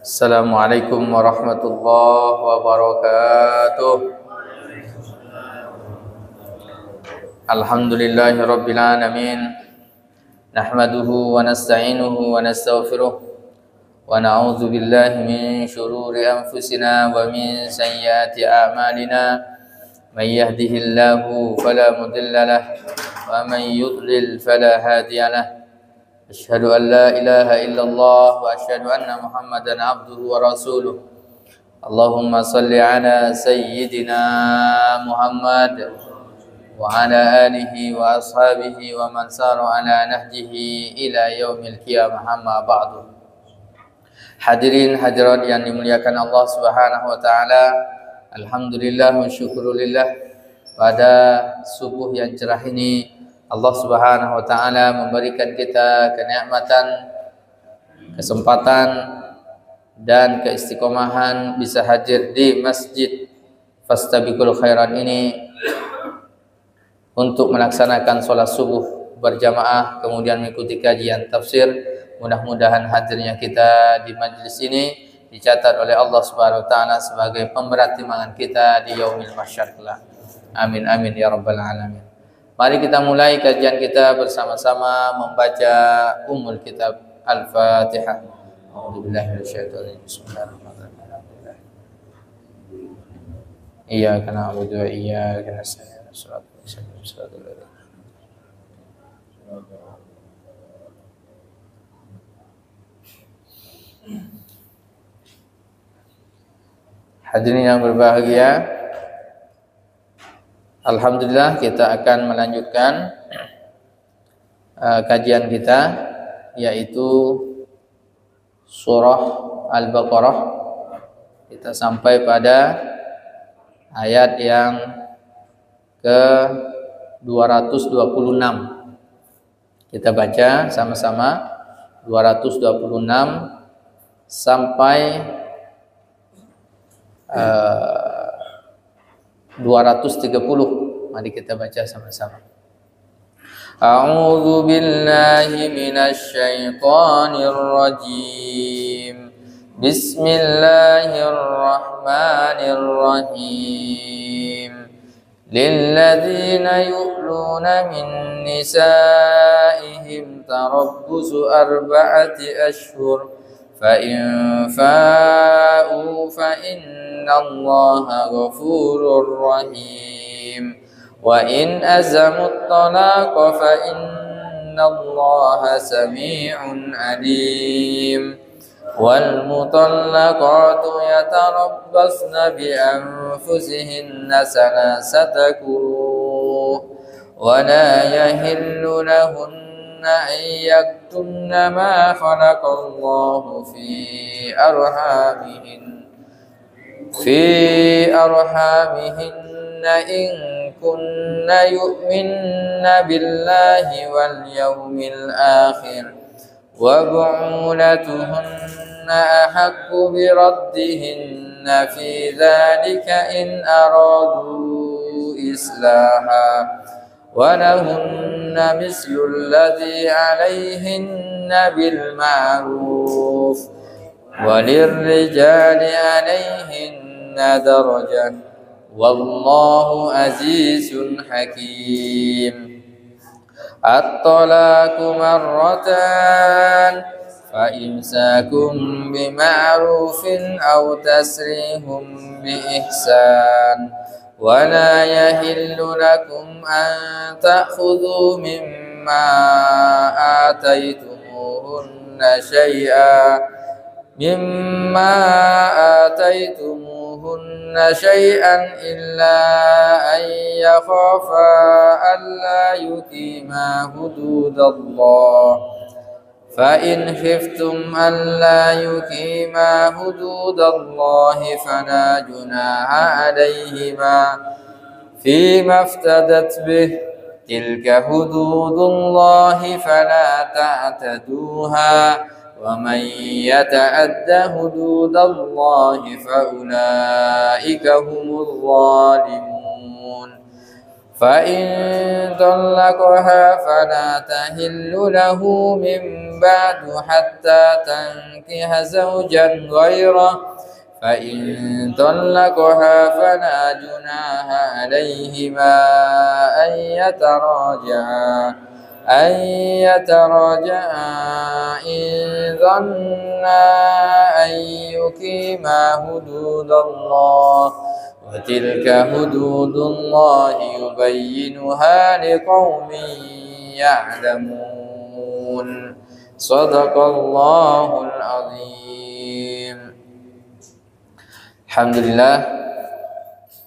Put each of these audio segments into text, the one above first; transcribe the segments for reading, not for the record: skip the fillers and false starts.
Assalamualaikum warahmatullahi wabarakatuh. Alhamdulillahi rabbil alamin. Nahmaduhu wa nasta'inuhu wa nastaghfiruh wa na'udzu billahi min shururi anfusina wa min sayyiati a'malina. May yahdihillahu fala mudilla lahu wa man yudlil fala hadiya lahu. Asyhadu an la ilaha illallah wa asyhadu anna Muhammadan abduhu wa rasuluh. Allahumma salli ala sayyidina Muhammad wa ala alihi wa ashabihi wa man sara ala nahjihi ila yaumil qiyamah, amma ba'du. Hadirin hadirat yang dimuliakan Allah Subhanahu wa taala, alhamdulillah wa syukrulillah, pada subuh yang cerah ini Allah Subhanahu wa taala memberikan kita kenikmatan, kesempatan dan keistiqomahan bisa hadir di Masjid Fastabiqul Khairat ini untuk melaksanakan sholat subuh berjamaah, kemudian mengikuti kajian tafsir. Mudah-mudahan hadirnya kita di majlis ini dicatat oleh Allah Subhanahu wa taala sebagai pemberat timbangan kita di yaumil mahsyar kelak. Amin amin ya rabbal alamin. Mari kita mulai kajian kita bersama-sama membaca Ummul Kitab Al-Fatihah. A'udzubillahi minasyaitonir rajim. Bismillahirrahmanirrahim. Iyyaka na'budu wa iyyaka nasta'in. Shiratal mustaqim. Shiratal ladzina Hadirin yang berbahagia, alhamdulillah kita akan melanjutkan kajian kita, yaitu surah Al-Baqarah. Kita sampai pada ayat yang ke 226. Kita baca sama-sama 226 sampai 230. Mari kita baca sama-sama. A'udzu billahi minasy syaithanir rajim. Bismillahirrahmanirrahim. Lilladzina yu'luna min nisa'ihim tarabbusu arba'ati ashhur. فَإِنْ فَاءُوا فَإِنَّ اللَّهَ غَفُورٌ رَحِيمٌ وَإِنْ أَزَمُوا الطَّلَاقَ فَإِنَّ اللَّهَ سَمِيعٌ عَلِيمٌ وَالْمُطَلَّقَاتُ يَتَرَبَّصْنَ بِأَنفُسِهِنَّ ثَلَاثَةَ قُرُوءٍ وَلَا يَحِلُّ لَهُنَّ أن يكتمن ما خلق الله في أرحامهن إن كن يؤمن بالله واليوم الآخر وبعولتهن أحق بردهن في ذلك إن أرادوا إصلاحا ولهن مثل الذي عليهن بالمعروف وللرجال عليهن درجة والله عزيز حكيم. الطلاق مرتان فإمساك بمعروف أو تسريح بإحسان ولا يحل لكم أن تأخذوا مما آتيتموهن شيئا إلا أن يخافا ألا يقيما حدود الله فإن خفتم ألا يقيما حدود الله فلا جناح عليهما فيما افتدت به تلك حدود الله فلا تعتدوها ومن يتعد حدود الله فأولئك هم الظالمون فإن طلقها فلا تحل له من بعد حتى تنكح زوجا غيره فإن طلقها فلا جناح عليهما أن يتراجعا إن ظنا أن يقيما حدود الله وتلك حدود الله يبينها لقوم يعلمون صدق الله العظيم. Alhamdulillah,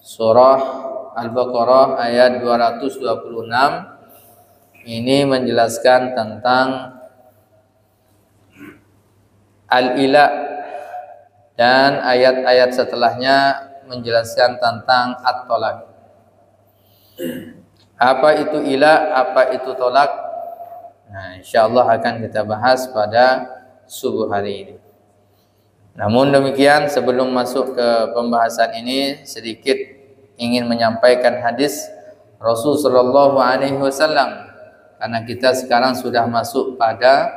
surah Al-Baqarah ayat 226 ini menjelaskan tentang al-ila, dan ayat-ayat setelahnya menjelaskan tentang at-tolak. Apa itu ila, apa itu tolak? Nah, insyaallah akan kita bahas pada subuh hari ini. Namun demikian, sebelum masuk ke pembahasan ini, sedikit ingin menyampaikan hadis Rasul sallallahu alaihi wasallam, karena kita sekarang sudah masuk pada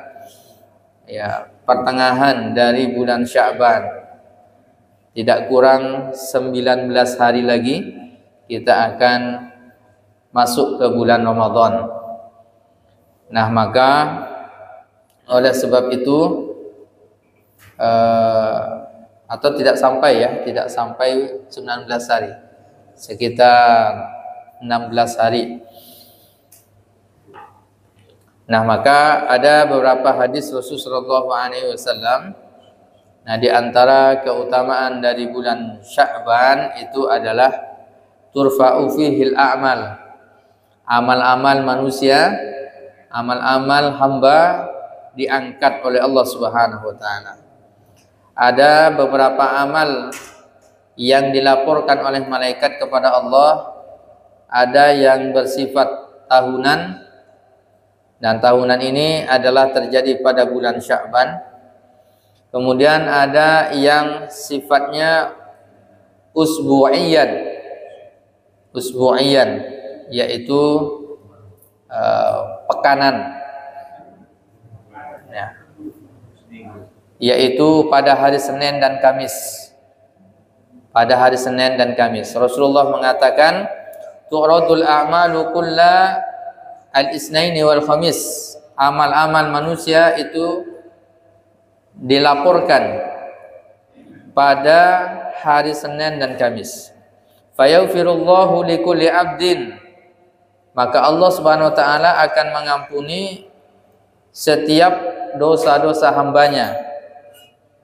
pertengahan dari bulan Sya'ban. Tidak kurang 19 hari lagi kita akan masuk ke bulan Ramadan. Nah, maka oleh sebab itu atau tidak sampai 19 hari, sekitar 16 hari. Nah, maka ada beberapa hadis Rasulullah SAW. Nah, di antara keutamaan dari bulan Sya'ban itu adalah turfa'u fihil a'mal, amal-amal manusia, amal-amal hamba diangkat oleh Allah Subhanahu wa taala. Ada beberapa amal yang dilaporkan oleh malaikat kepada Allah, ada yang bersifat tahunan, dan tahunan ini adalah terjadi pada bulan Sya'ban. Kemudian ada yang sifatnya usbu'iyan, yaitu pekanan, yaitu pada hari Senin dan Kamis. Pada hari Senin dan Kamis Rasulullah mengatakan, tu'radul a'malu kulla al-isnaini wal khamis. Amal-amal manusia itu dilaporkan pada hari Senin dan Kamis. Fayaghfirullahu likulli 'abdin, maka Allah Subhanahu wa taala akan mengampuni setiap dosa-dosa hambanya.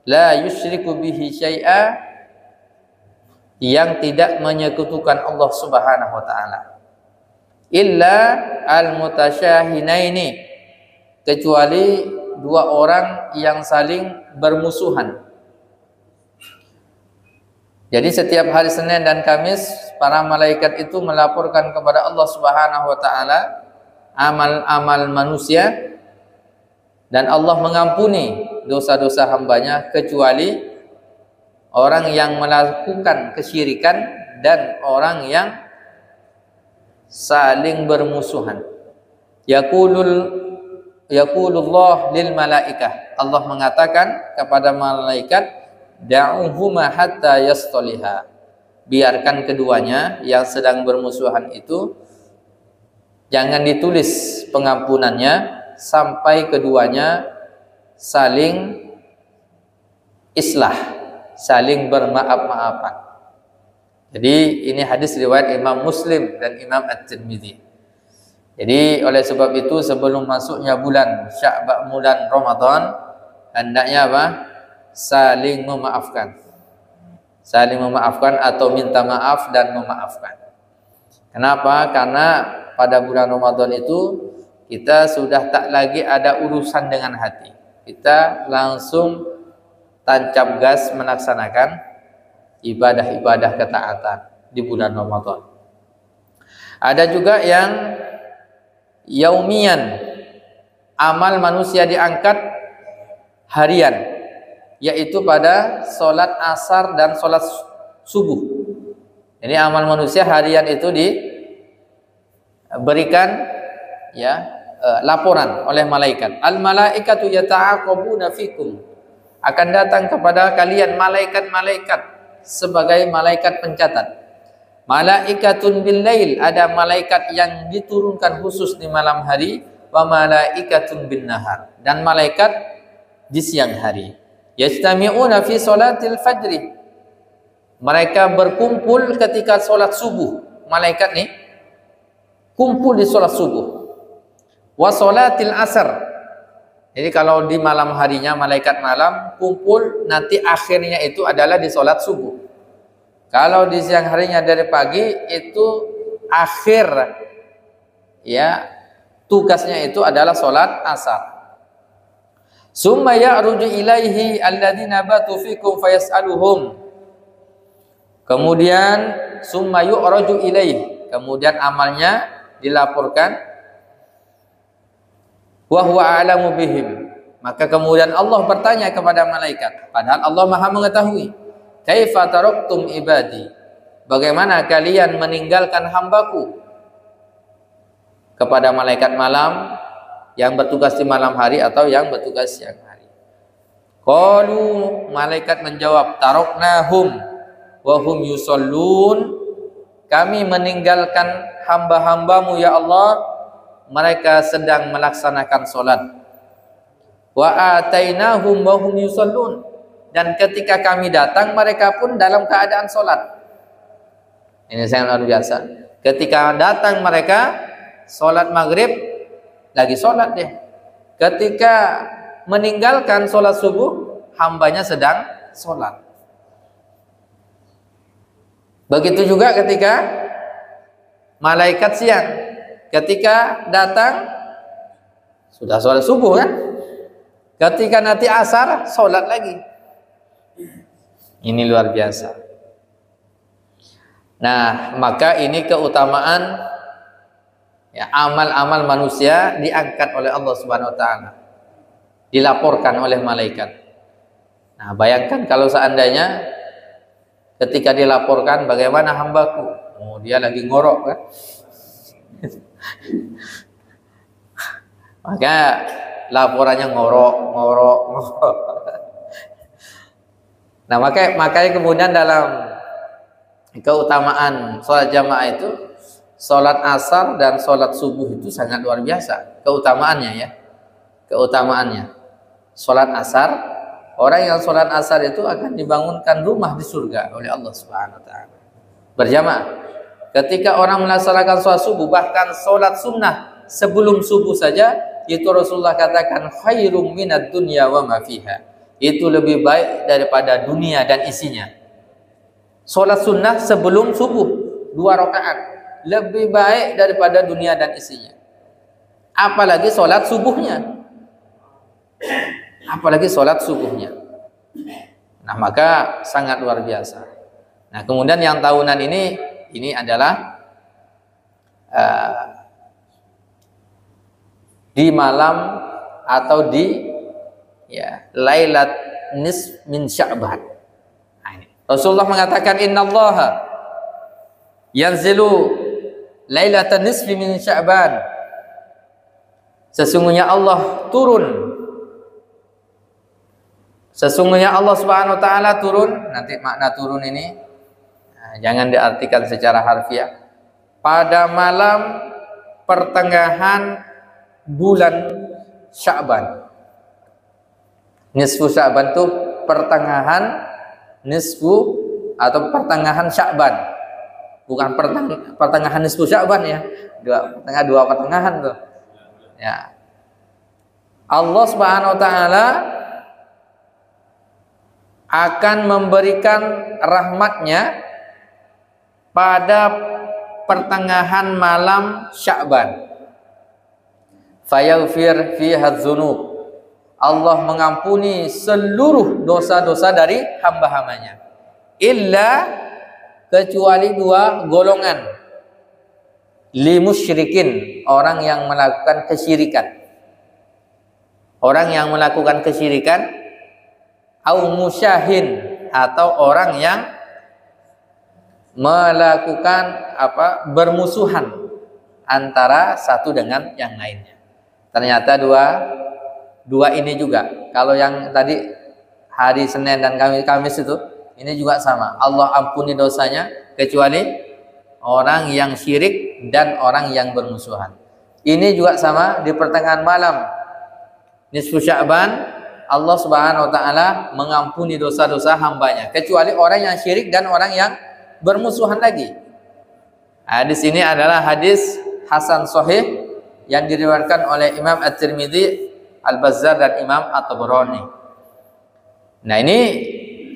La yusyriku bihi syai'a, yang tidak menyekutukan Allah Subhanahu wa taala. Illa al-mutasyahinaini, kecuali dua orang yang saling bermusuhan. Jadi setiap hari Senin dan Kamis para malaikat itu melaporkan kepada Allah Subhanahu wa taala amal-amal manusia, dan Allah mengampuni dosa-dosa hambanya kecuali orang yang melakukan kesyirikan dan orang yang saling bermusuhan. Yaqulullah lil malaikah, Allah mengatakan kepada malaikat, da'uhuma hatta yastaliha, biarkan keduanya yang sedang bermusuhan itu jangan ditulis pengampunannya sampai keduanya saling islah, saling bermaaf-maafan. Jadi ini hadis riwayat Imam Muslim dan Imam At-Tirmidzi. Jadi oleh sebab itu sebelum masuknya bulan Sya'ban, bulan Ramadan, hendaknya apa? Saling memaafkan. Saling memaafkan atau minta maaf dan memaafkan. Kenapa? Karena pada bulan Ramadan itu kita sudah tak lagi ada urusan dengan hati. Kita langsung tancap gas melaksanakan ibadah-ibadah ketaatan di bulan Ramadan. Ada juga yang yaumian, amal manusia diangkat harian, yaitu pada sholat asar dan sholat subuh. Jadi amal manusia harian itu berikan ya laporan oleh malaikat. Al malaikatu yata'aqabuna fikum, akan datang kepada kalian malaikat-malaikat sebagai malaikat pencatat. Malaikatun bil lail, ada malaikat yang diturunkan khusus di malam hari, wa malaikatun bin nahar, dan malaikat di siang hari. Yajtami'una fi salatil fajri, mereka berkumpul ketika solat subuh. Malaikat nih kumpul di solat subuh. Wa salatil asar, jadi kalau di malam harinya malaikat malam kumpul, nanti akhirnya itu adalah di solat subuh. Kalau di siang harinya dari pagi itu akhir ya tugasnya itu adalah solat asar. Summa ya'ruju ilaihi alladzina batu fikum fayas'aluhum, kemudian summa yu'raju ilaihi, kemudian amalnya dilaporkan. Wa huwa a'lamu bihim, maka kemudian Allah bertanya kepada malaikat, padahal Allah Maha mengetahui. Kaifa taraktum ibadi, bagaimana kalian meninggalkan hambaku? Kepada malaikat malam yang bertugas di malam hari atau yang bertugas siang hari. Qalu, malaikat menjawab, taraknahum wa hum yusallun, kami meninggalkan hamba-hambamu ya Allah, mereka sedang melaksanakan solat. Wa atainahum wa hum yusallun, dan ketika kami datang mereka pun dalam keadaan solat. Ini sangat luar biasa. Ketika datang mereka solat maghrib, lagi solat dia. Ketika meninggalkan solat subuh, hambanya sedang solat. Begitu juga ketika malaikat siang, ketika datang sudah sholat subuh kan, ketika nanti asar sholat lagi. Ini luar biasa. Nah, maka ini keutamaan ya, amal-amal manusia diangkat oleh Allah Subhanahu wa taala, dilaporkan oleh malaikat. Nah, bayangkan kalau seandainya ketika dilaporkan, bagaimana hambaku, oh dia lagi ngorok kan. Maka laporannya ngorok. Nah, makanya kemudian dalam keutamaan sholat jamaah itu, sholat asar dan sholat subuh itu sangat luar biasa keutamaannya ya. Keutamaannya sholat asar, orang yang sholat asar itu akan dibangunkan rumah di surga oleh Allah Subhanahu wa taala berjamaah. Ketika orang melaksanakan sholat subuh, bahkan sholat sunnah sebelum subuh saja, itu Rasulullah katakan khairum minad dunya wa ma fiha, itu lebih baik daripada dunia dan isinya. Sholat sunnah sebelum subuh 2 rakaat lebih baik daripada dunia dan isinya. Apalagi sholat subuhnya. Nah, maka sangat luar biasa. Nah, kemudian yang tahunan ini adalah di malam atau di ya lailat nisf min Sya'ban. Nah, Rasulullah mengatakan innallaha yanzilu lailatan nisfi min Sya'ban, sesungguhnya Allah turun. Sesungguhnya Allah Subhanahu wa taala turun. Nanti makna turun ini jangan diartikan secara harfiah. Pada malam pertengahan bulan Sya'ban. Nisfu Sya'ban itu pertengahan, nisfu atau pertengahan Sya'ban. Bukan pertengahan nisfu Sya'ban ya. Dua pertengahan tuh. Ya. Allah Subhanahu wa taala akan memberikan rahmatnya pada pertengahan malam Sya'ban. Fayaghfir fiha dzunub, Allah mengampuni seluruh dosa-dosa dari hamba-hambanya, illa kecuali 2 golongan, li musyrikin, orang yang melakukan kesyirikan. Orang yang melakukan kesyirikan, au musyahin, atau orang yang melakukan bermusuhan antara satu dengan yang lainnya. Ternyata dua ini juga. Kalau yang tadi hari Senin dan Kamis itu, ini juga sama. Allah ampuni dosanya kecuali orang yang syirik dan orang yang bermusuhan. Ini juga sama di pertengahan malam nisfu Sya'ban, Allah Subhanahu wa taala mengampuni dosa-dosa hambanya kecuali orang yang syirik dan orang yang bermusuhan lagi. Hadis ini adalah hadis hasan sahih yang diriwayatkan oleh Imam At-Tirmidzi, Al-Bazzar dan Imam At-Tabrani. Nah, ini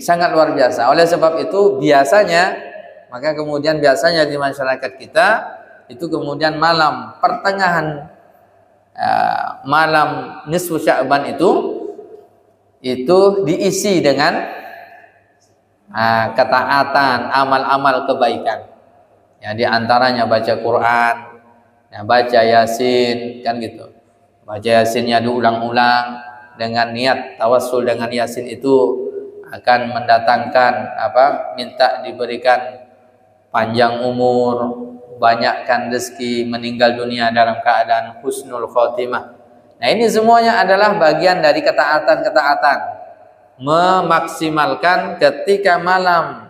sangat luar biasa. Oleh sebab itu biasanya, maka kemudian biasanya di masyarakat kita itu kemudian malam pertengahan malam nisfu Sya'ban itu diisi dengan ketaatan, amal-amal kebaikan. Ya, di antaranya baca Quran, ya, baca Yasin, kan gitu. Baca Yasinnya diulang-ulang dengan niat tawassul dengan Yasin itu akan mendatangkan minta diberikan panjang umur, banyakkan rezeki, meninggal dunia dalam keadaan husnul khotimah. Nah, ini semuanya adalah bagian dari ketaatan-ketaatan, memaksimalkan ketika malam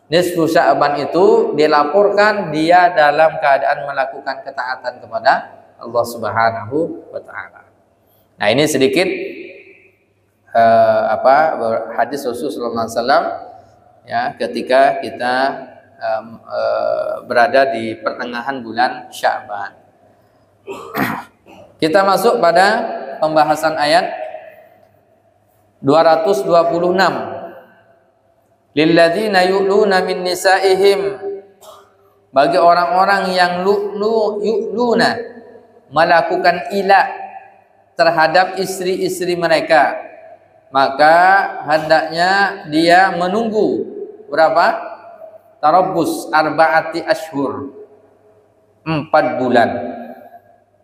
nisfu Sya'ban itu dilaporkan dia dalam keadaan melakukan ketaatan kepada Allah Subhanahu wa taala. Nah, ini sedikit hadis Rasulullah SAW ya, ketika kita berada di pertengahan bulan Sya'ban. Kita masuk pada pembahasan ayat 226. Lilladzina yu'luna min nisa'ihim, bagi orang-orang yang yu'luna, melakukan ila terhadap istri-istri mereka, maka hendaknya dia menunggu berapa? Tarabbus arba'ati ashhur, 4 bulan.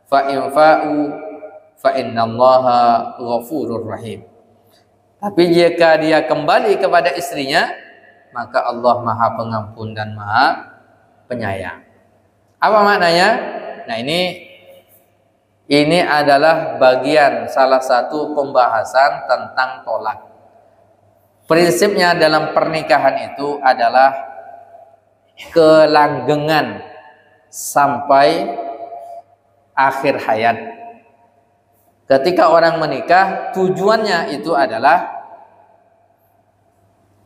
Fa in fa'u fa innallaha ghafurur rahim. Tapi jika dia kembali kepada istrinya, maka Allah Maha Pengampun dan Maha Penyayang. Apa maknanya? Nah, ini adalah bagian salah satu pembahasan tentang tolak. Prinsipnya dalam pernikahan itu adalah kelanggengan sampai akhir hayat. Ketika orang menikah, tujuannya itu adalah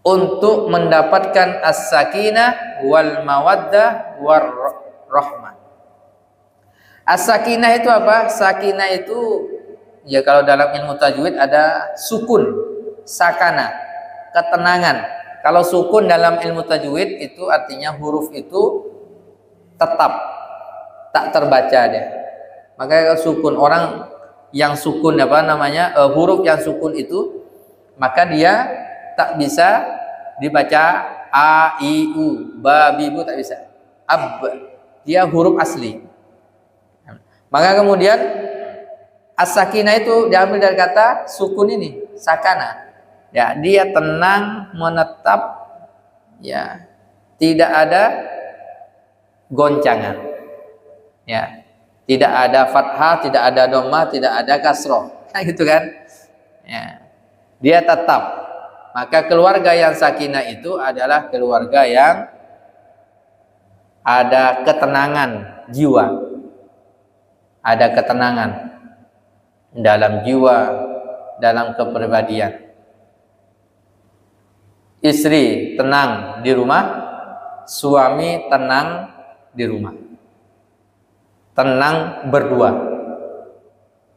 untuk mendapatkan as-sakinah wal mawaddah war rahmah. As-sakinah itu apa? Sakinah itu ya, kalau dalam ilmu tajwid ada sukun, sakana, ketenangan. Kalau sukun dalam ilmu tajwid itu artinya huruf itu tetap, tak terbaca dia. Makanya sukun, orang yang sukun huruf yang sukun itu, maka dia tak bisa dibaca a, i, u, ba, bi, bu, tak bisa. Ab, dia huruf asli. Maka kemudian as-sakinah itu diambil dari kata sukun ini, sakana. Ya, dia tenang, menetap, ya, tidak ada goncangan. Ya, tidak ada fathah, tidak ada dhammah, tidak ada kasroh. Nah, gitu kan? Ya. Dia tetap. Maka keluarga yang sakinah itu adalah keluarga yang ada ketenangan jiwa. Ada ketenangan dalam jiwa, dalam kepribadian. Istri tenang di rumah, suami tenang di rumah. Tenang berdua.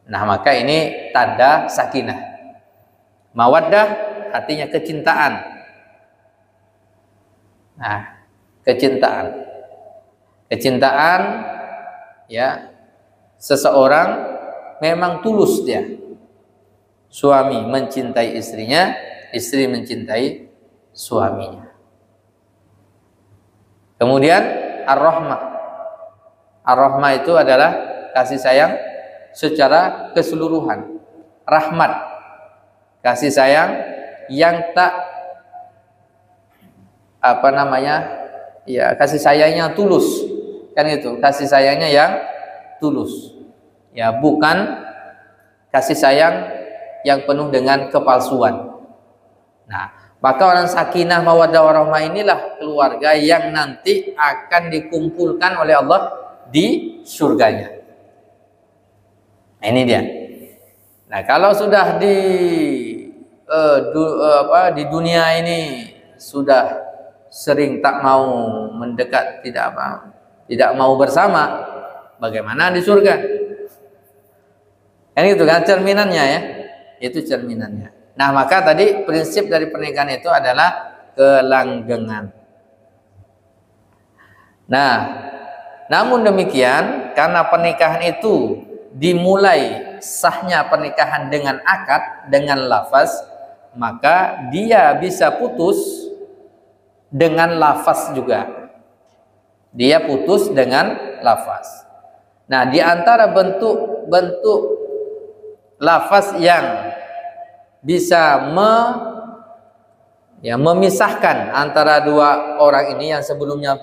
Nah, maka ini tanda sakinah. Mawaddah artinya kecintaan. Nah, kecintaan. Kecintaan, ya, seseorang memang tulus dia. Suami mencintai istrinya, istri mencintai suaminya. Kemudian ar-rahmah. Ar-rahmah itu adalah kasih sayang secara keseluruhan. Rahmat, kasih sayang yang tak ya, kasih sayangnya tulus, kan itu, kasih sayangnya yang tulus. Ya, bukan kasih sayang yang penuh dengan kepalsuan. Nah, maka orang sakinah mawaddah warahmah inilah keluarga yang nanti akan dikumpulkan oleh Allah di surganya. Nah, ini dia. Nah, kalau sudah di dunia ini sudah sering tak mau mendekat, tidak mau bersama, bagaimana di surga? Ini itu kan cerminannya ya. Itu cerminannya. Nah, maka tadi prinsip dari pernikahan itu adalah kelanggengan. Nah, namun demikian, karena pernikahan itu dimulai sahnya pernikahan dengan akad, dengan lafaz, maka dia bisa putus dengan lafaz juga. Dia putus dengan lafaz. Nah, di antara bentuk lafaz yang bisa memisahkan antara dua orang ini yang sebelumnya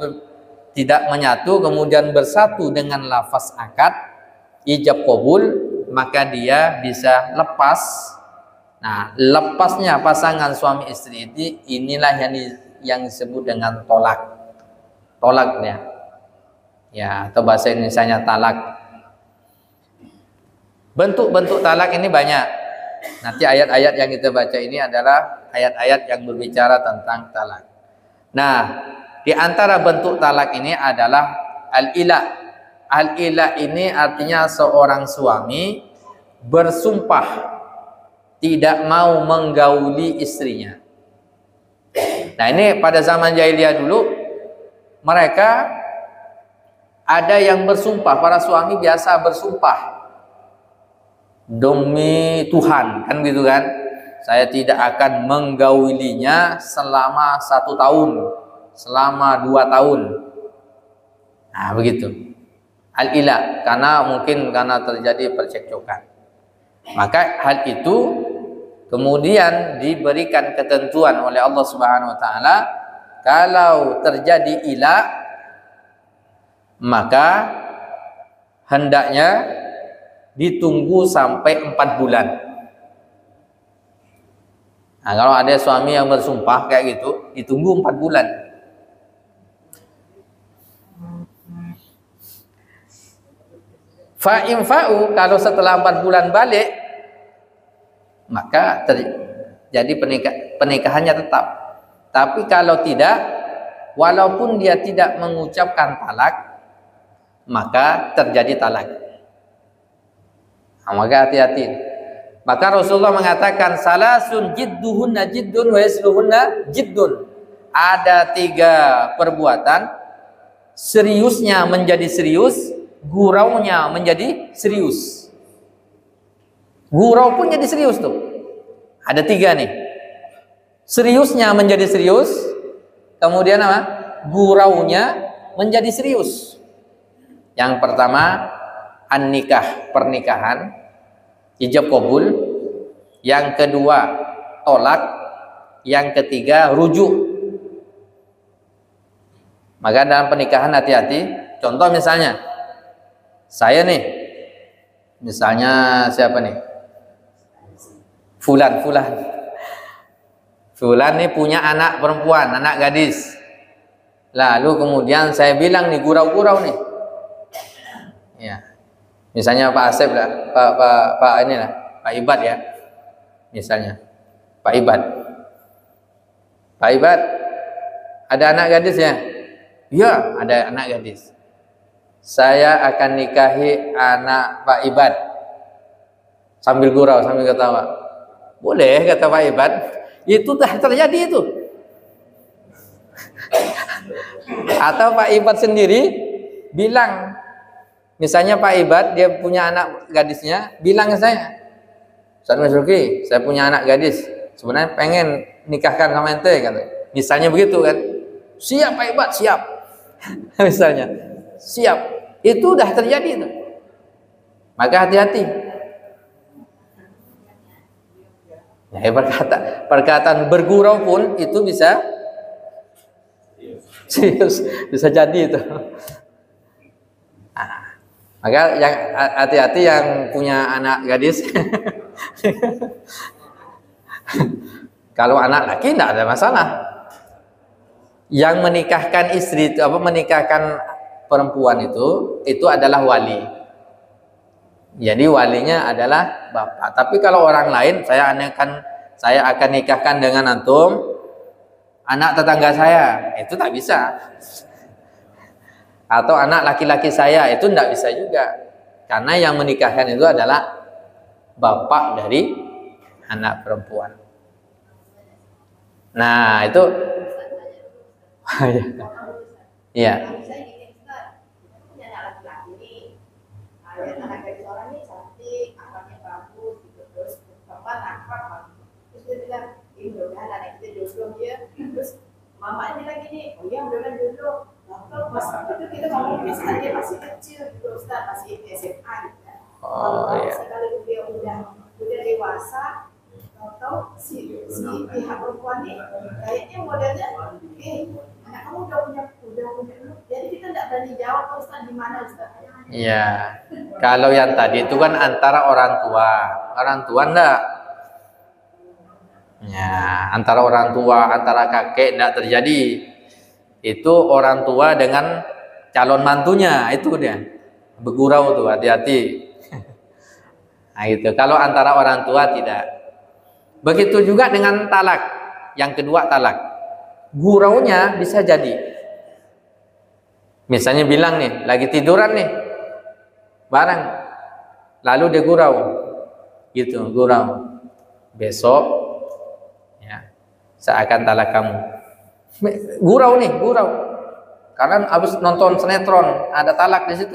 tidak menyatu kemudian bersatu dengan lafaz akad ijab qabul, maka dia bisa lepas. Nah, lepasnya pasangan suami istri ini, inilah yang disebut dengan tolaknya ya, atau bahasa Indonesianya talak. Bentuk-bentuk talak ini banyak. Nanti ayat-ayat yang kita baca ini adalah ayat-ayat yang berbicara tentang talak. Nah, di antara bentuk talak ini adalah al-ila. Al-ila ini artinya seorang suami bersumpah tidak mau menggauli istrinya. Nah, ini pada zaman jahiliyah dulu mereka ada yang bersumpah, para suami biasa bersumpah demi Tuhan, kan gitu kan, saya tidak akan menggaulinya selama 1 tahun, selama 2 tahun. Nah, begitu al-ila, karena terjadi percekcokan. Maka hal itu kemudian diberikan ketentuan oleh Allah Subhanahu wa taala, kalau terjadi ila maka hendaknya ditunggu sampai 4 bulan. Nah, kalau ada suami yang bersumpah kayak gitu, ditunggu 4 bulan. Fa'in fa'u, kalau setelah 4 bulan balik, maka terjadi pernikahannya tetap. Tapi kalau tidak, walaupun dia tidak mengucapkan talak, maka terjadi talak. Nah, maka hati-hati. Maka Rasulullah mengatakan salasun jidduhunna jiddun wa yasluhunna jiddun. Ada 3 perbuatan seriusnya menjadi serius, guraunya menjadi serius. Gurau pun jadi serius tuh. Ada 3 nih. Seriusnya menjadi serius, kemudian apa? Guraunya menjadi serius. Yang pertama an-nikah, pernikahan, ijab qabul. Yang kedua tolak. Yang ketiga rujuk. Maka dalam pernikahan hati-hati. Contoh misalnya saya nih, misalnya siapa nih, Fulan nih punya anak perempuan, anak gadis. Lalu kemudian saya bilang nih, gurau-gurau nih ya, misalnya Pak Asep lah, Pak Ibad ya, misalnya Pak Ibad ada anak gadis ya? Iya, ada anak gadis. Saya akan nikahi anak Pak Ibad. Sambil gurau, sambil ketawa. Boleh, kata Pak Ibad. Itu dah terjadi itu. Atau Pak Ibad sendiri bilang, misalnya Pak Ibad dia punya anak gadisnya, bilang ke saya, Ustaz Masruki, saya punya anak gadis, sebenarnya pengen nikahkan sama ente, kata. Misalnya begitu kan. Siap Pak Ibad, siap. Misalnya, siap. Itu udah terjadi itu. Maka hati-hati. Ya, perkataan bergurau pun itu bisa serius, bisa jadi itu. Maka yang hati-hati yang punya anak gadis. Kalau anak laki tidak ada masalah. Yang menikahkan istri itu menikahkan perempuan itu adalah wali. Jadi walinya adalah bapak. Tapi kalau orang lain, saya akan nikahkan dengan antum anak tetangga saya, itu tak bisa. Atau anak laki-laki saya, itu tidak bisa juga. Karena yang menikahkan itu adalah bapak dari anak perempuan. Nah, itu iya. Terus mamanya lagi nih, oh iya udah dulu. Itu kita ngomong misalnya dia masih kecil gitu Ustaz, masih SMA gitu kan. Oh iya. Kalau dia udah dewasa, atau si pihak perempuan nih kayaknya modelnya, anak kamu udah punya jadi kita nggak berani jawab Ustaz di mana Ustaz. Iya. Kalau yang tadi itu kan antara orang tua enggak. Ya, antara orang tua, antara kakek tidak terjadi. Itu orang tua dengan calon mantunya, itu dia. Bergurau tuh, hati-hati. Nah, itu. Kalau antara orang tua tidak. Begitu juga dengan talak. Yang kedua talak. Guraunya bisa jadi. Misalnya bilang nih, lagi tiduran nih. Bareng. Lalu dia gurau. Gitu, gurau. Besok saya akan talak kamu. Gurau nih, gurau. Karena habis nonton sinetron, ada talak di situ.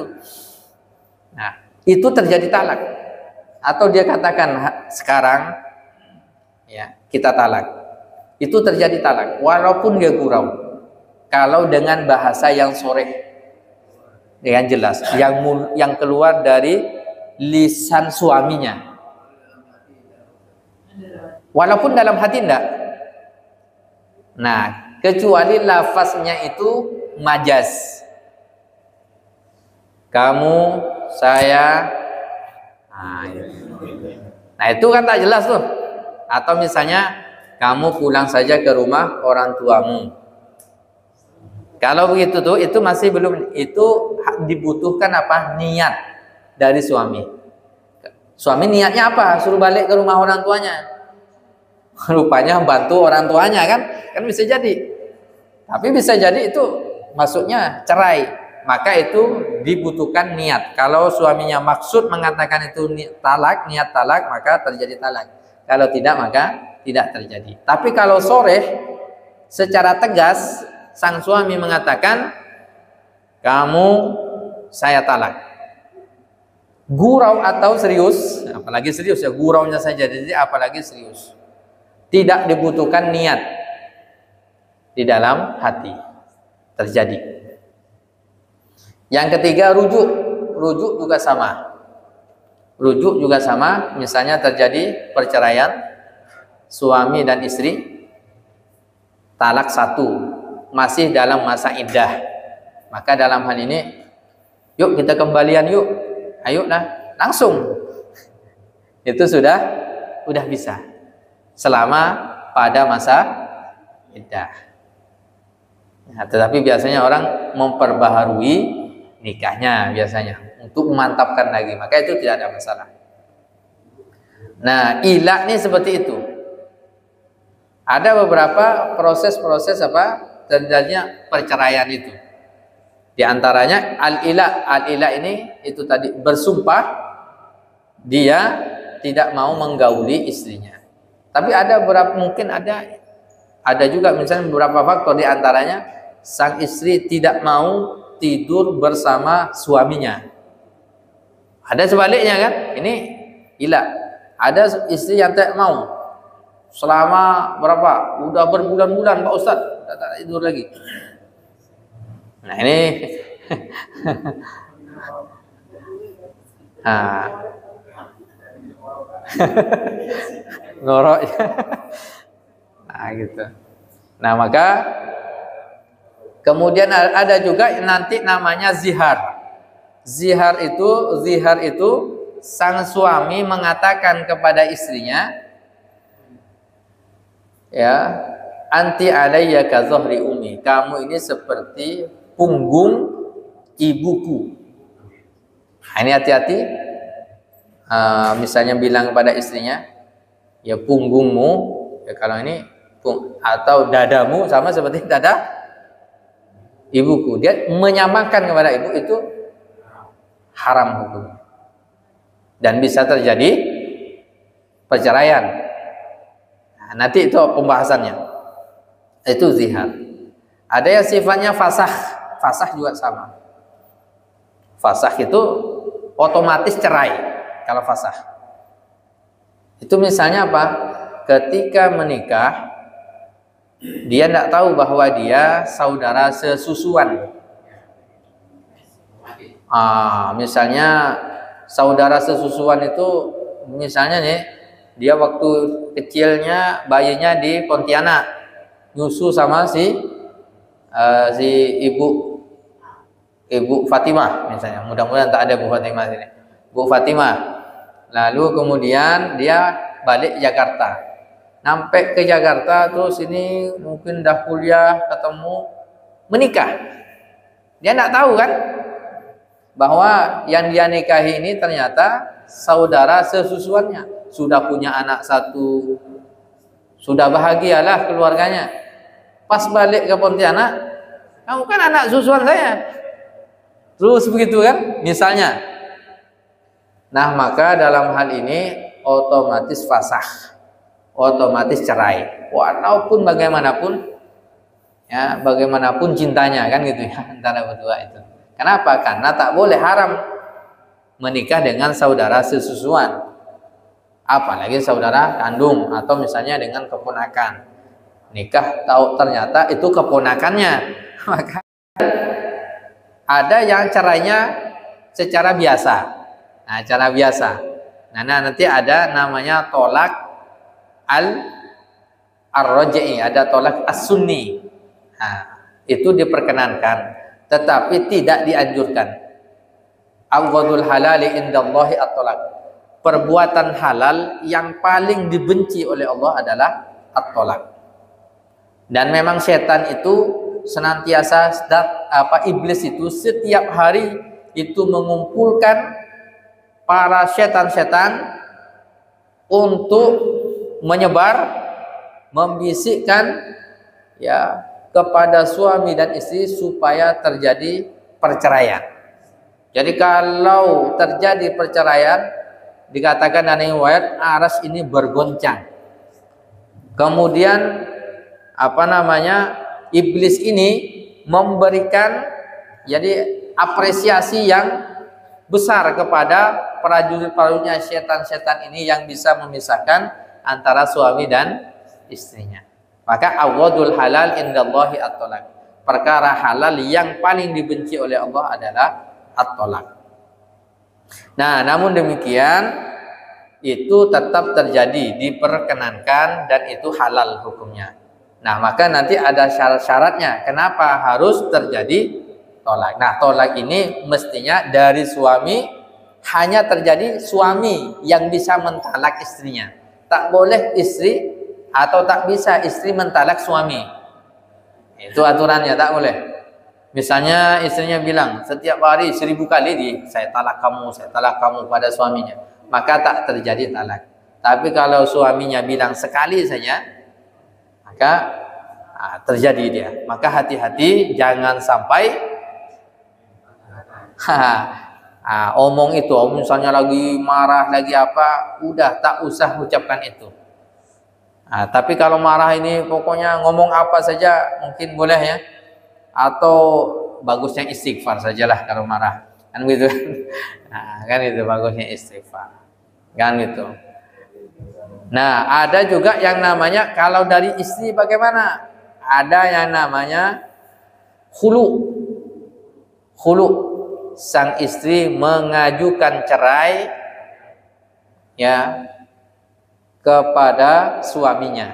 Nah, itu terjadi talak. Atau dia katakan sekarang, ya kita talak. Itu terjadi talak, walaupun dia gurau. Kalau dengan bahasa yang soreh, yang jelas, yang keluar dari lisan suaminya. Walaupun dalam hati enggak. Nah, kecuali lafaznya itu majaz. Kamu, saya. Nah, itu kan tak jelas tuh. Atau misalnya kamu pulang saja ke rumah orang tuamu. Kalau begitu tuh, itu masih belum, itu dibutuhkan apa? Niat dari suami. Suami niatnya apa? Suruh balik ke rumah orang tuanya. Rupanya bantu orang tuanya kan bisa jadi. Tapi bisa jadi itu maksudnya cerai, maka itu dibutuhkan niat. Kalau suaminya maksud mengatakan itu niat talak, maka terjadi talak. Kalau tidak, maka tidak terjadi. Tapi kalau soreh secara tegas sang suami mengatakan kamu saya talak, gurau atau serius, apalagi serius ya, guraunya saja, jadi apalagi serius. Tidak dibutuhkan niat di dalam hati terjadi. Yang ketiga rujuk juga sama. Rujuk juga sama, misalnya terjadi perceraian suami dan istri, talak satu, masih dalam masa iddah. Maka dalam hal ini, yuk kita kembalian yuk, ayo lah, langsung. Itu sudah bisa. Selama pada masa iddah. Nah, tetapi biasanya orang memperbaharui nikahnya biasanya untuk memantapkan lagi, maka itu tidak ada masalah. Nah, ilah ini seperti itu. Ada beberapa proses-proses terjadinya perceraian itu. Di antaranya al-ilah ini itu tadi bersumpah dia tidak mau menggauli istrinya. Tapi ada mungkin ada juga misalnya beberapa faktor, di antaranya sang istri tidak mau tidur bersama suaminya. Ada sebaliknya kan? Ini ilah. Ada istri yang tak mau. Selama berapa? Udah berbulan-bulan Pak Ustaz, tak tidur lagi. Nah, ini ngorok. Nah, gitu. Nah, maka kemudian ada juga nanti namanya zihar. Zihar itu sang suami mengatakan kepada istrinya, ya, anti alayya ka dhahri ummi, kamu ini seperti punggung ibuku. Nah, ini hati-hati. Misalnya bilang kepada istrinya, ya punggungmu, ya kalau ini atau dadamu sama seperti dada ibuku. Dia menyamakan kepada ibu, itu haram hukum. Dan bisa terjadi perceraian. Nah, nanti itu pembahasannya. Itu zihar. Ada yang sifatnya fasakh. Fasakh juga sama. Fasakh itu otomatis cerai kalau fasakh. Itu misalnya apa? Ketika menikah, dia tidak tahu bahwa dia saudara sesusuan. Misalnya saudara sesusuan itu, misalnya nih, dia waktu kecilnya bayinya di Pontianak, nyusu sama si ibu Fatimah misalnya. Mudah-mudahan tak ada Bu Fatimah sini. Bu Fatimah. Lalu kemudian dia balik Jakarta. Sampai ke Jakarta, terus ini mungkin dah kuliah, ketemu, menikah. Dia tidak tahu kan bahwa yang dia nikahi ini ternyata saudara sesusuannya. Sudah punya anak satu, sudah bahagialah keluarganya. Pas balik ke Pontianak, kamu kan anak susuan saya. Terus begitu kan, misalnya. Nah, maka dalam hal ini otomatis fasakh, otomatis cerai. Walaupun bagaimanapun, ya bagaimanapun cintanya kan gitu ya antara berdua itu. Kenapa? Karena tak boleh, haram menikah dengan saudara sesusuan, apalagi saudara kandung atau misalnya dengan keponakan. Nikah tahu ternyata itu keponakannya, maka ada yang caranya secara biasa. Nah, cara biasa. Nah, nanti ada namanya tolak ar-raj'i, ada tolak as-sunni. Nah, itu diperkenankan, tetapi tidak dianjurkan. Awwadul halali indallahi at-tolak. Perbuatan halal yang paling dibenci oleh Allah adalah at-tolak. Dan memang setan itu senantiasa, iblis itu setiap hari itu mengumpulkan para setan-setan untuk menyebar, membisikkan ya kepada suami dan istri supaya terjadi perceraian. Jadi kalau terjadi perceraian, dikatakan dalam riwayat aras ini bergoncang. Kemudian iblis ini memberikan jadi apresiasi yang besar kepada prajurit-prajuritnya setan-setan ini yang bisa memisahkan antara suami dan istrinya. Maka awwadul halal indallahi at-tolak. Perkara halal yang paling dibenci oleh Allah adalah at-tolak. Nah, namun demikian itu tetap terjadi, diperkenankan dan itu halal hukumnya. Nah, maka nanti ada syarat-syaratnya. Kenapa harus terjadi tolak? Nah, tolak ini mestinya dari suami, hanya terjadi suami yang bisa mentalak istrinya. Tak boleh istri atau tak bisa istri mentalak suami. Itu aturannya, tak boleh. Misalnya istrinya bilang setiap hari 1000 kali saya talak kamu pada suaminya, maka tak terjadi talak. Tapi kalau suaminya bilang sekali saja, maka terjadi dia. Maka hati-hati jangan sampai omong itu, misalnya lagi marah lagi apa, udah tak usah ucapkan itu. Tapi kalau marah ini pokoknya ngomong apa saja mungkin boleh ya, atau bagusnya istighfar sajalah kalau marah, kan gitu. Kan itu bagusnya istighfar, kan gitu. Nah, ada juga yang namanya kalau dari istri bagaimana? Ada yang namanya khulu. Sang istri mengajukan cerai ya kepada suaminya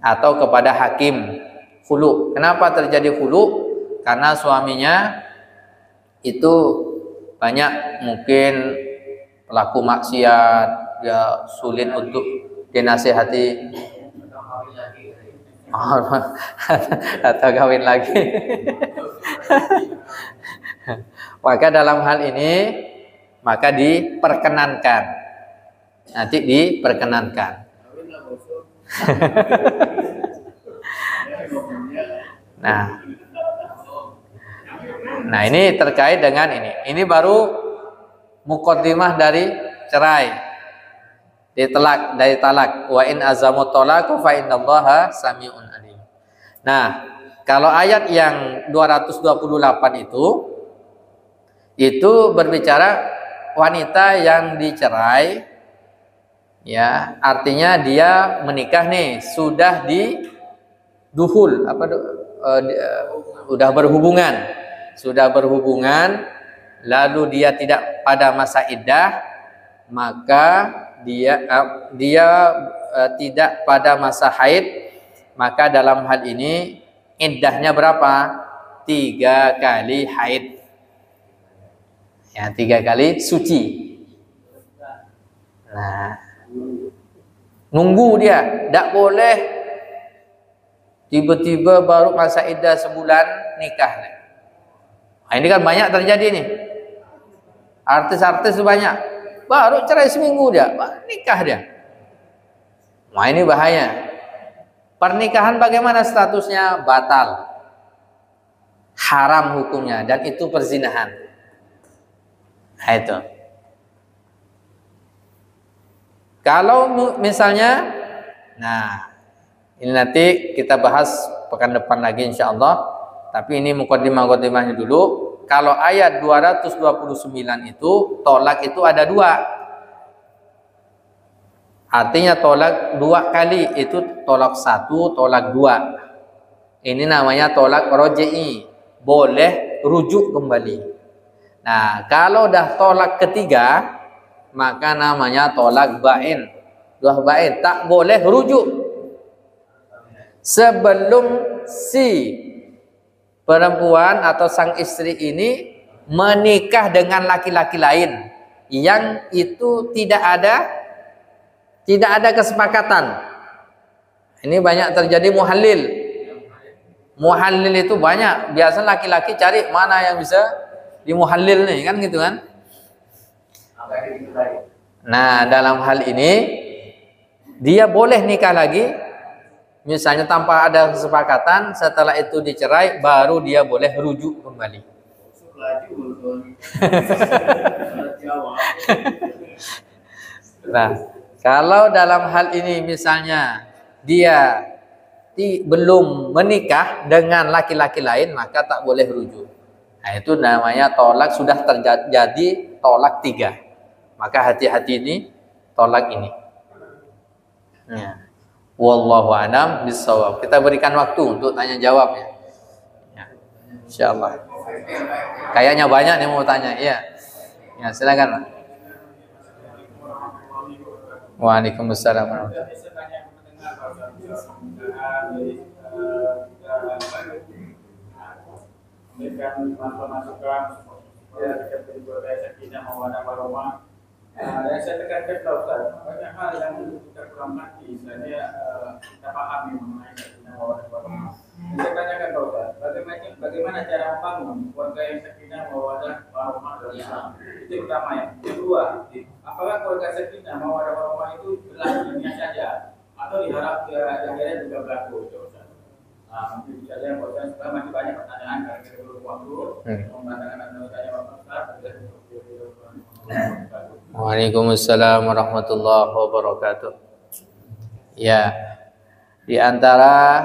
atau kepada hakim. Khulu. Kenapa terjadi khulu? Karena suaminya itu banyak mungkin pelaku maksiat, dia sulit untuk dinasihati atau kawin lagi. Maka dalam hal ini maka diperkenankan, nanti diperkenankan. Nah ini terkait dengan ini. Ini baru muqaddimah dari cerai, dari talak. Wa in azamu talaqu fa innallaha sami'un alim. Nah, kalau ayat yang 228 itu berbicara wanita yang dicerai, ya, artinya dia menikah nih, sudah duhul, sudah berhubungan, lalu dia tidak pada masa iddah, maka dia tidak pada masa haid, maka dalam hal ini iddahnya berapa? 3 kali haid, ya, 3 kali suci. Nah, nunggu dia, tidak boleh tiba-tiba baru masa iddah sebulan nikah. Nah, ini kan banyak terjadi nih, artis-artis banyak baru cerai seminggu dia nikah dia. Nah ini bahaya. Pernikahan bagaimana statusnya? Batal, haram hukumnya, dan itu perzinahan. Nah itu. Kalau misalnya, nah ini nanti kita bahas pekan depan lagi insya Allah. Tapi ini muqaddimah-muqaddimahnya dulu. Kalau ayat 229 itu tolak itu ada 2. Artinya tolak 2 kali, itu tolak 1, tolak 2. Ini namanya tolak roji'i, boleh rujuk kembali. Nah, kalau dah tolak ketiga, maka namanya tolak ba'in. Ba'in, tak boleh rujuk sebelum si perempuan atau sang istri ini menikah dengan laki-laki lain yang itu tidak ada kesepakatan. Ini banyak terjadi muhallil. Muhallil itu banyak. Biasa laki-laki cari mana yang bisa dimuhallil nih, kan gitu kan? Nah, dalam hal ini dia boleh nikah lagi, misalnya tanpa ada kesepakatan. Setelah itu dicerai, baru dia boleh rujuk kembali. Nah, kalau dalam hal ini misalnya dia belum menikah dengan laki-laki lain, maka tak boleh rujuk. Nah, itu namanya tolak, sudah terjadi tolak 3. Maka hati-hati ini tolak ini. Ya. Wallahu a'lam bishawab. Kita berikan waktu untuk tanya jawab ya. Ya. Insyaallah. Kayaknya banyak yang mau tanya. Iya. Ya, silakan. Waalaikumsalam warahmatullahi wabarakatuh. Yang saya tekankan Ustaz, banyak hal yang kita kurang mengerti, misalnya kita pahami mengenai sakinah mawaddah warahmah. Saya tanyakan Ustaz, bagaimana cara membangun keluarga yang sakinah mawaddah warahmah dalam Islam? Itu pertama ya. Yang kedua, apakah keluarga sakinah mawaddah warahmah itu berlaku dunia saja atau diharap yang lain juga berlaku? Ustaz. Mungkin bisa saja Ustaz, masih banyak pertanyaan karena kita belum waktu. Mengatakan tanya Ustaz, Waalaikumsalam warahmatullahi wabarakatuh. Ya, di antara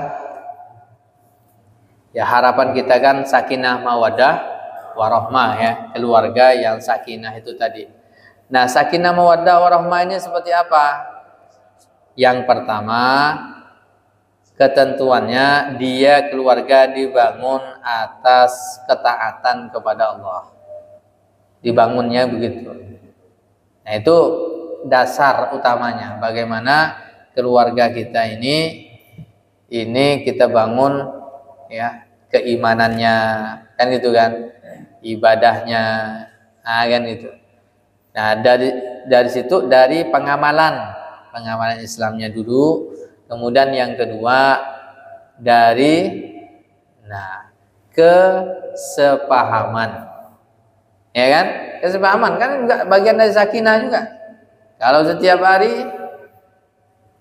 ya harapan kita kan sakinah mawaddah warahmah ya, keluarga yang sakinah itu tadi. Nah, sakinah mawaddah warahmah ini seperti apa? Yang pertama, ketentuannya dia keluarga dibangun atas ketaatan kepada Allah. Dibangunnya begitu. Nah, itu dasar utamanya. Bagaimana keluarga kita ini kita bangun ya keimanannya, kan gitu kan. ibadahnya, kan itu. Nah, dari situ dari pengamalan Islamnya dulu, kemudian yang kedua dari kesepahaman. Ya kan? Kesepahaman kan juga bagian dari sakinah juga. Kalau setiap hari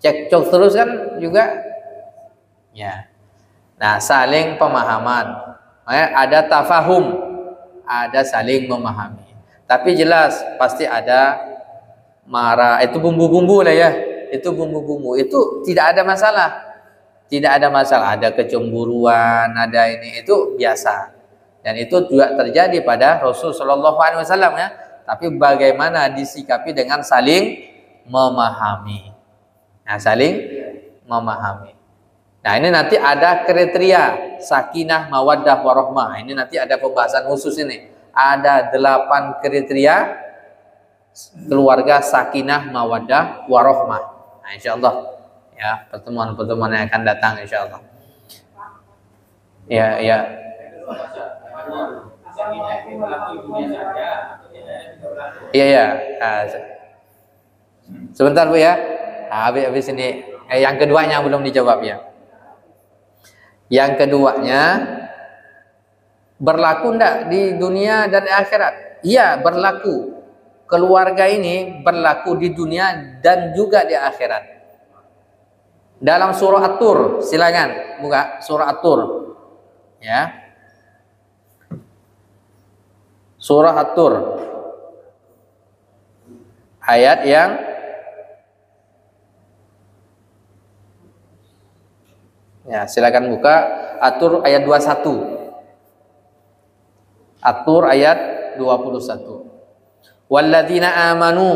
cekcok terus kan juga ya. Nah, saling pemahaman. Ada tafahum, ada saling memahami. Tapi jelas pasti ada marah, itu bumbu-bumbu lah ya. Itu bumbu-bumbu, itu tidak ada masalah. Tidak ada masalah, ada kecemburuan, ada ini, itu biasa. Dan itu juga terjadi pada Rasul Shallallahu Alaihi Wasallam ya. Tapi bagaimana disikapi dengan saling memahami. Nah, saling memahami. Nah, ini nanti ada kriteria sakinah, mawaddah, warahmah. Ini nanti ada pembahasan khusus ini. Ada 8 kriteria keluarga sakinah, mawaddah, warahmah. Nah, insyaallah ya, pertemuan-pertemuan yang akan datang insyaallah. Ya. Iya. Sebentar Bu ya. Habis ini yang keduanya belum dijawab ya. Yang keduanya, berlaku enggak di dunia dan di akhirat? Iya, berlaku. Keluarga ini berlaku di dunia dan juga di akhirat. Dalam surah At-Tur, silakan buka surah At-Tur. Ya. Surah At-Tur. Ayat yang ya, silakan buka At-Tur ayat 21. At-Tur ayat 21. Walladzina amanu,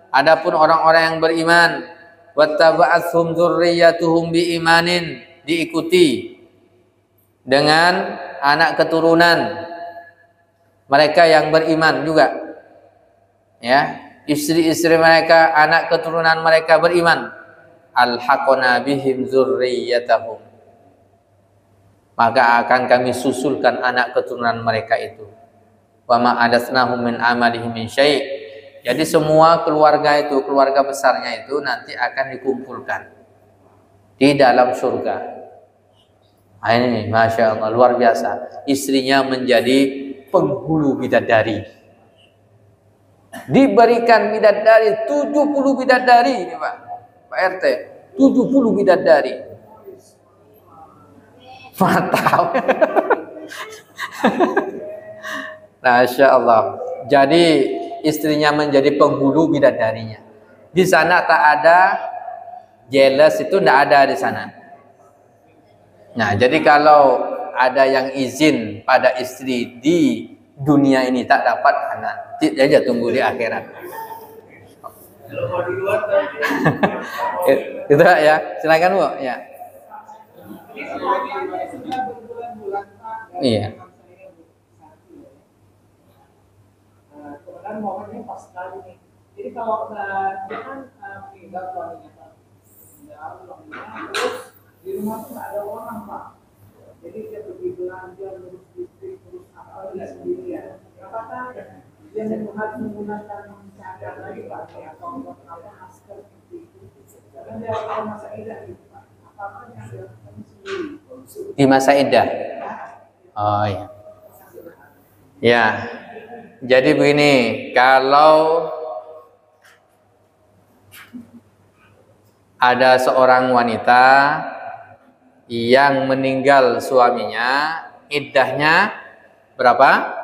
adapun orang-orang yang beriman, wattaba'athum dzurriyyatuhum biimanin, diikuti dengan anak keturunan mereka yang beriman juga. Ya, istri-istri mereka, anak keturunan mereka beriman. Alhaqna bihim dzurriyyatahum, maka akan kami susulkan anak keturunan mereka itu. Wa ma adatsnahum min amalihim min syai'. Jadi semua keluarga itu, keluarga besarnya itu nanti akan dikumpulkan di dalam surga. Nah, ini Masya Allah, luar biasa. Istrinya menjadi penghulu bidadari. Diberikan bidadari 70 bidadari ini Pak RT, 70 bidadari. Mantap. Masya Allah. Jadi istrinya menjadi penghulu bidadarinya. Di sana tak ada jealous, itu tidak ada di sana. Nah, jadi kalau ada yang izin pada istri di dunia ini tak dapat anak, tidak aja tunggu di akhirat. Itu ya, silakan Bu ya. Iya. Kemudian momennya pas sekali nih. Jadi kalau dia kan meninggal suaminya, terus di rumah tuh nggak ada orang Pak. Jadi dia pergi belanja, ngurus listrik, ngurus apa dia sendirian. Apakah dia harus menggunakan cadar lagi Pak, kayak apa masker seperti itu? Karena dia kalau masa idah gitu Pak. Apakah yang dia lakukan sendiri? Di masa idah. Oh iya. Ya. Jadi begini, kalau ada seorang wanita yang meninggal suaminya, iddahnya berapa?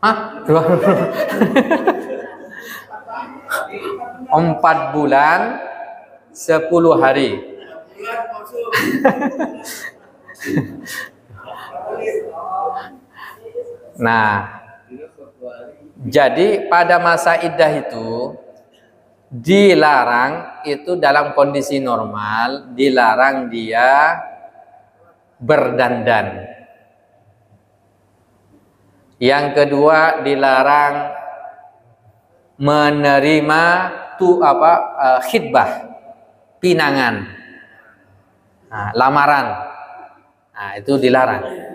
4 bulan 10 hari. Nah, jadi pada masa iddah itu dilarang, itu dalam kondisi normal dilarang dia berdandan. Yang kedua, dilarang menerima khitbah, pinangan, lamaran. Nah, itu dilarang.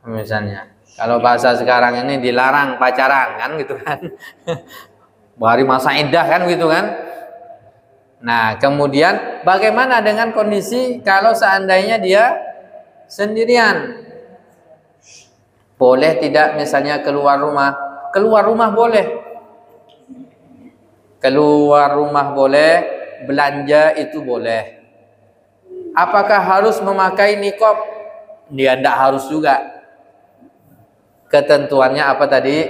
Misalnya, kalau bahasa sekarang ini dilarang pacaran kan gitu kan. Hari masa iddah kan gitu kan. Nah, kemudian bagaimana dengan kondisi kalau seandainya dia sendirian? Boleh tidak misalnya keluar rumah? Keluar rumah boleh. Keluar rumah boleh, belanja itu boleh. Apakah harus memakai niqab? Dia tidak harus juga. Ketentuannya apa tadi?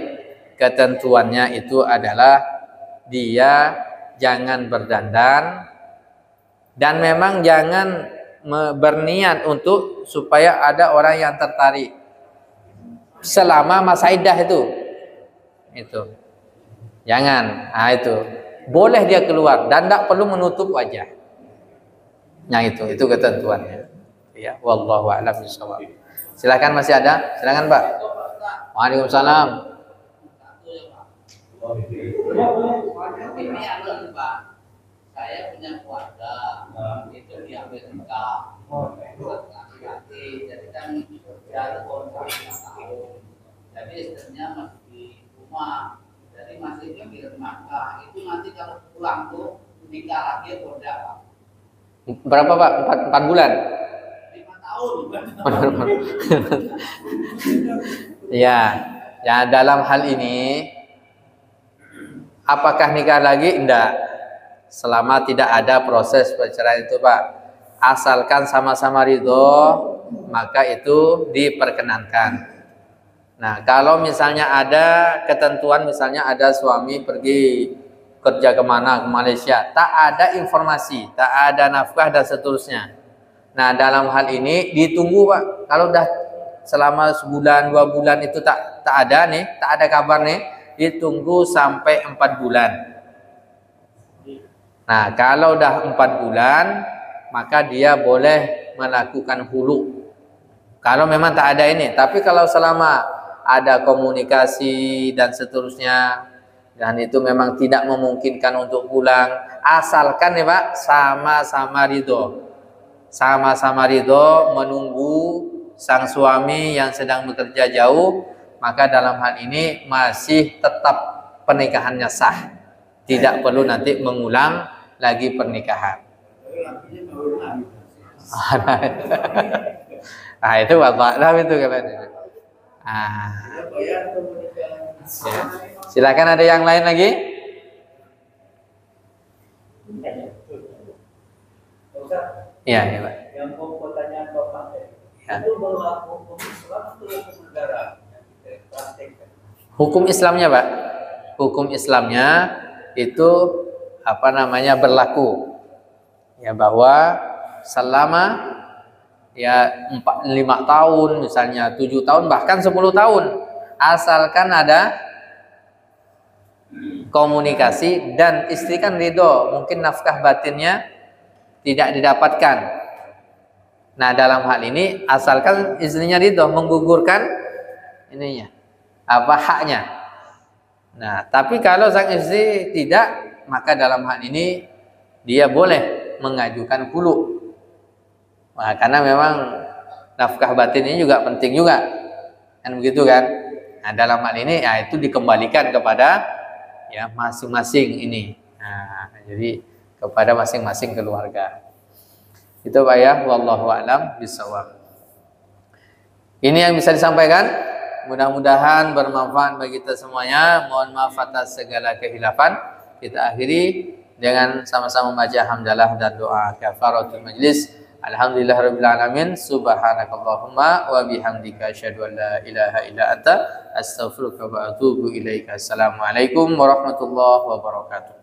Ketentuannya itu adalah dia jangan berdandan dan memang jangan berniat untuk supaya ada orang yang tertarik selama masa iddah itu jangan. Nah, itu boleh dia keluar dan tidak perlu menutup wajah. Yang itu ketentuannya. Ya, wallahu a'lam bishawab. Silakan, masih ada? Silakan, Pak. Waalaikumsalam. Ini adalah Pak, saya punya keluarga itu di Amerika, laki-laki, jadi kan sudah kontrak 5 tahun, jadi istrinya masih di rumah, jadi masih di Makkah. Itu nanti kalau pulang tuh nikah lagi atau enggak, Pak? Berapa, Pak? 4 bulan? 5 tahun. Ya, dalam hal ini apakah nikah lagi? Enggak. Selama tidak ada proses perceraian itu, Pak. Asalkan sama-sama ridho, maka itu diperkenankan. Nah, kalau misalnya ada ketentuan, misalnya ada suami pergi kerja kemana, ke Malaysia, tak ada informasi, tak ada nafkah dan seterusnya. Nah, dalam hal ini ditunggu, Pak. Kalau udah selama sebulan, 2 bulan itu tak ada nih, tak ada kabar nih, ditunggu sampai 4 bulan. Nah, kalau udah 4 bulan, maka dia boleh melakukan hulu. Kalau memang tak ada ini, tapi kalau selama ada komunikasi dan seterusnya, dan itu memang tidak memungkinkan untuk pulang, asalkan nih Pak, sama-sama ridho. Sama-sama ridho menunggu sang suami yang sedang bekerja jauh, maka dalam hal ini masih tetap pernikahannya sah. Tidak perlu nanti mengulang lagi pernikahan. Nah, itu Bapak lah itu kalian. Ya. Silakan, ada yang lain lagi? Iya, ya, Pak. Yang mau pertanyaan Bapak Ya. itu berlaku hukum Islam atau hukum negara yang kita praktekkan? Hukum Islamnya, Pak. Hukum Islamnya itu berlaku. Ya, bahwa selama ya 5 tahun, misalnya 7 tahun, bahkan 10 tahun, asalkan ada komunikasi dan istri kan ridho, mungkin nafkah batinnya tidak didapatkan. Nah, dalam hal ini asalkan istrinya ridho menggugurkan ininya, haknya. Nah, tapi kalau sang istri tidak, maka dalam hal ini dia boleh mengajukan hulu. Nah, karena memang nafkah batin ini juga penting juga, kan begitu kan? Nah, dalam hal ini ya itu dikembalikan kepada ya masing-masing ini. Nah, jadi kepada masing-masing keluarga. Itu Pak ya, wallahu a'lam bishawab. Ini yang bisa disampaikan. Mudah-mudahan bermanfaat bagi kita semuanya. Mohon maaf atas segala kehilafan. Kita akhiri dengan sama-sama membaca hamdalah dan doa kafaratul majlis. Alhamdulillahirabbil alamin. Subhanakallahumma wa bihamdika asyhadu an la ilaha illa anta astaghfiruka wa atubu ilaika. Assalamualaikum warahmatullahi wabarakatuh.